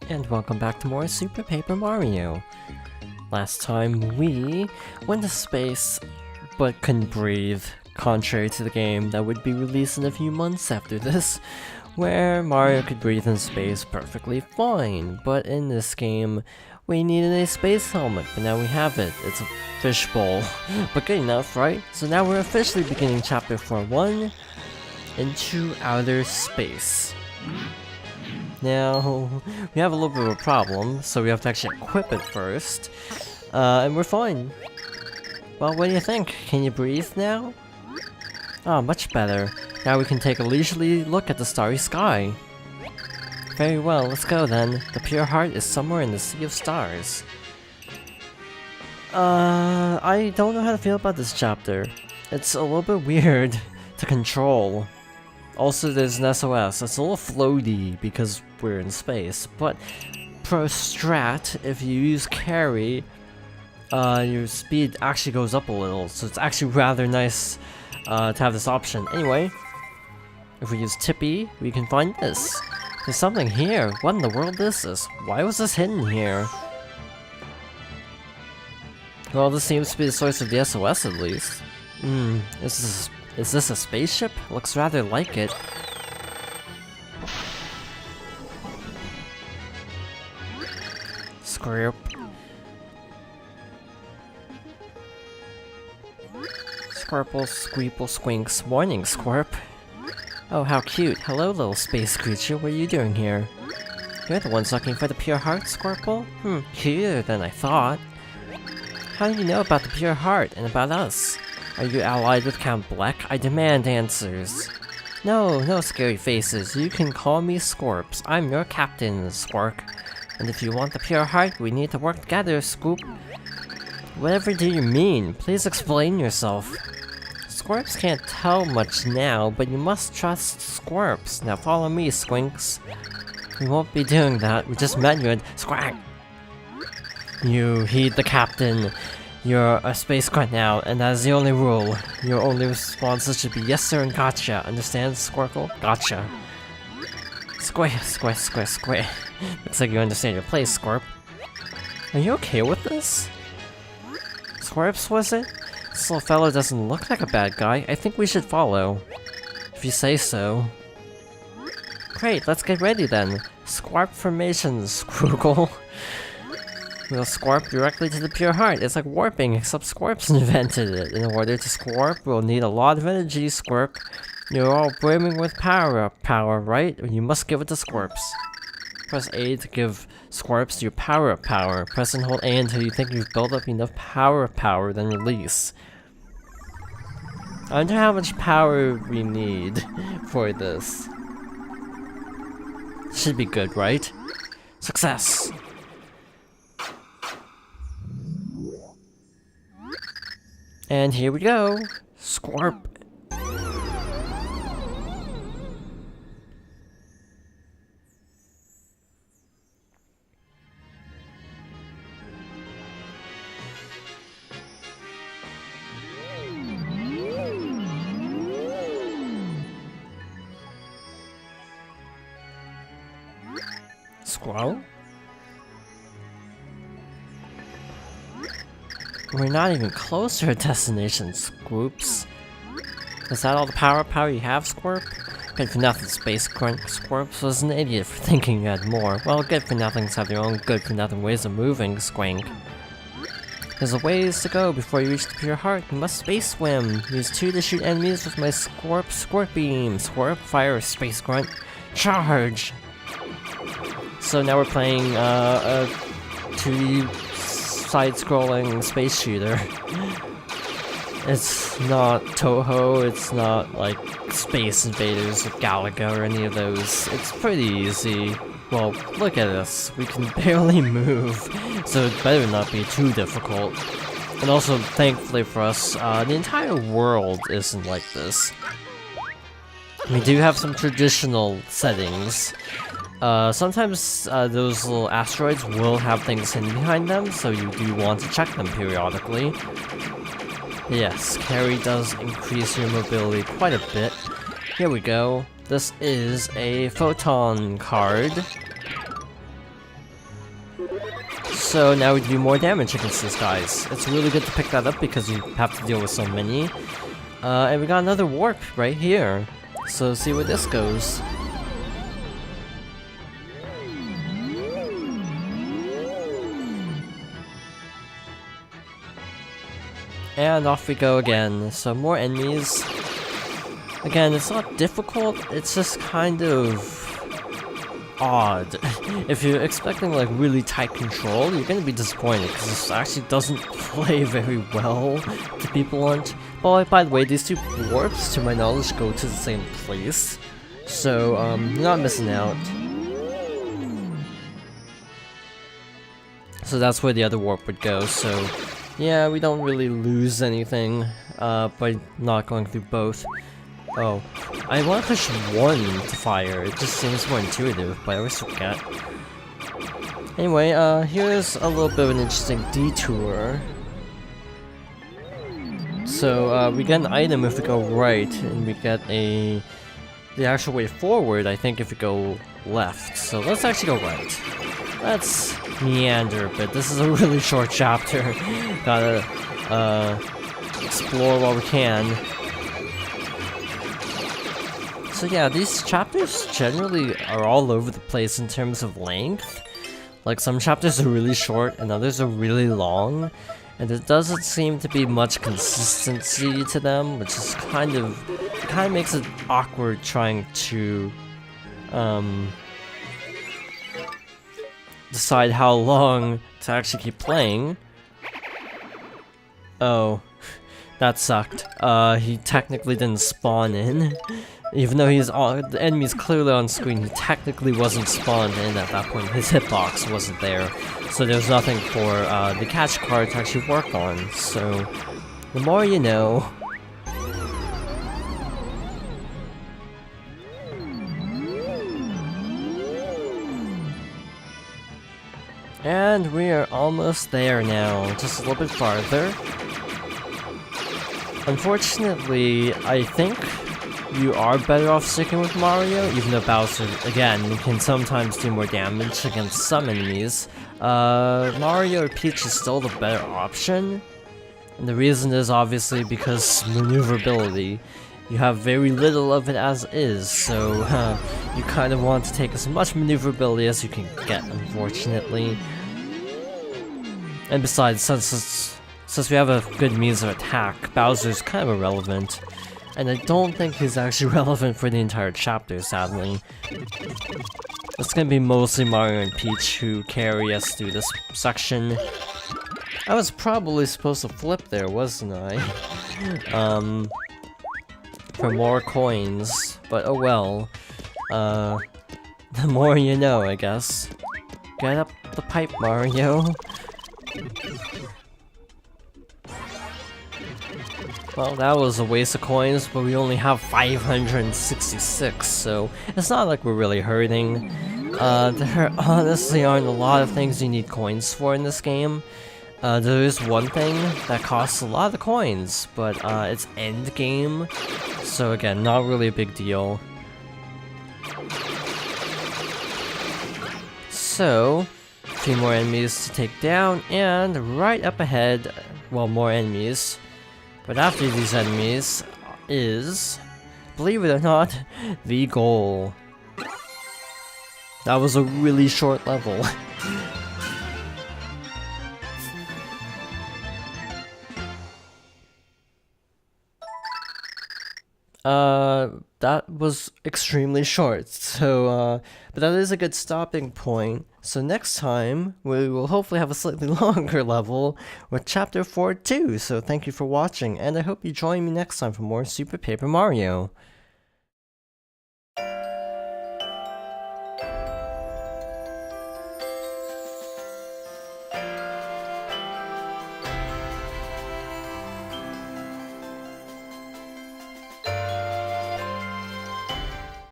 And welcome back to more Super Paper Mario. Last time we went to space, but couldn't breathe, contrary to the game that would be released in a few months after this, where Mario could breathe in space perfectly fine. But in this game, we needed a space helmet, but now we have it. It's a fishbowl, but good enough, right? So now we're officially beginning Chapter 4-1, into outer space. Now, we have a little bit of a problem, so we have to actually equip it first, and we're fine. Well, what do you think? Can you breathe now? Ah, much better. Now we can take a leisurely look at the starry sky. Very well, let's go then. The pure heart is somewhere in the sea of stars. I don't know how to feel about this chapter. It's a little bit weird to control. Also, there's an SOS. It's a little floaty because we're in space, but pro strat, if you use carry, your speed actually goes up a little, so it's actually rather nice to have this option. Anyway, if we use Tippy, we can find this. There's something here. What in the world is this? Why was this hidden here? Well, this seems to be the source of the SOS at least. Is this a spaceship? Looks rather like it. Squirp. Squirple, squeeple, squinks. Morning, Squirp. Oh, how cute. Hello, little space creature. What are you doing here? You're the ones looking for the pure heart, Squirple? Cuter than I thought. How do you know about the pure heart and about us? Are you allied with Count Bleck? I demand answers. No scary faces. You can call me Scorps. I'm your captain, Squark. And if you want the pure heart, we need to work together, Scoop. Whatever do you mean? Please explain yourself. Scorps can't tell much now, but you must trust Scorps. Now follow me, Squinks. We won't be doing that. We just met you and Squack! You heed the captain. You're a space grunt now, and that is the only rule. Your only responses should be yes sir and gotcha. Understand, Squircle? Gotcha. Square. Looks like you understand your place, Squirp. Are you okay with this? Squirps, was it? This little fellow doesn't look like a bad guy. I think we should follow. If you say so. Great, let's get ready then. Squarp formation, Squircle. We'll squarp directly to the pure heart. It's like warping, except Squarps invented it. In order to squarp, we'll need a lot of energy, Squirp. You're all brimming with power, right? You must give it to Squarps. Press A to give Squarps your power. Press and hold A until you think you've built up enough power, then release. I wonder how much power we need for this. Should be good, right? Success! And here we go! Squarp! Squirrel? We're not even close to our destination, Squoops. Is that all the power you have, Squirp? Good for nothing, Space Grunt. Squirps was an idiot for thinking you had more. Well, good for nothings have their own good for nothing ways of moving, Squink. There's a ways to go before you reach the pure heart. You must space swim. Use 2 to shoot enemies with my Squirt Beam. Squirp, fire, Space Grunt. Charge! So now we're playing a 2D side-scrolling space shooter. It's not Toho, it's not like Space Invaders or Galaga or any of those. It's pretty easy. Well, look at us. We can barely move, so it better not be too difficult. And also, thankfully for us, the entire world isn't like this. We do have some traditional settings. Sometimes those little asteroids will have things hidden behind them, so you do want to check them periodically. Yes, carry does increase your mobility quite a bit. Here we go. This is a photon card. So now we do more damage against these guys. It's really good to pick that up because you have to deal with so many. And we got another warp right here. So see where this goes. And off we go again. So more enemies. Again, it's not difficult, it's just kind of odd. If you're expecting like really tight control, you're gonna be disappointed because this actually doesn't play very well to be blunt. But by the way, these two warps, to my knowledge, go to the same place. So, you're not missing out. So that's where the other warp would go, so yeah, we don't really lose anything by not going through both. Oh, I want to push one to fire, it just seems more intuitive, but I always forget. Anyway, here's a little bit of an interesting detour. So, we get an item if we go right, and we get the actual way forward, I think, if we go left. So let's actually go right. Let's meander a bit. This is a really short chapter. Gotta, explore while we can. So yeah, these chapters generally are all over the place in terms of length. Like, some chapters are really short and others are really long. And there doesn't seem to be much consistency to them, which is kind of makes it awkward trying to decide how long to actually keep playing. Oh, that sucked. He technically didn't spawn in. Even though the enemy's clearly on screen, he technically wasn't spawned in at that point. His hitbox wasn't there. So there's nothing for the catch card to actually work on. So, the more you know. And we are almost there now, just a little bit farther. Unfortunately, I think you are better off sticking with Mario, even though Bowser, again, can sometimes do more damage against some enemies. Mario or Peach is still the better option. And the reason is obviously because maneuverability. You have very little of it as is, so you kind of want to take as much maneuverability as you can get, unfortunately. And besides, since we have a good means of attack, Bowser's kind of irrelevant. And I don't think he's actually relevant for the entire chapter, sadly. It's gonna be mostly Mario and Peach who carry us through this section. I was probably supposed to flip there, wasn't I? For more coins, but oh well. The more you know, I guess. Get up the pipe, Mario. Well, that was a waste of coins, but we only have 566, so it's not like we're really hurting. There honestly aren't a lot of things you need coins for in this game. There is one thing that costs a lot of coins, but it's end game, so again, not really a big deal. So, a few more enemies to take down, and right up ahead, well, more enemies. But after these enemies is, believe it or not, the goal. That was a really short level. That was extremely short, so, but that is a good stopping point. So next time, we will hopefully have a slightly longer level with Chapter 4-2, so thank you for watching, and I hope you join me next time for more Super Paper Mario.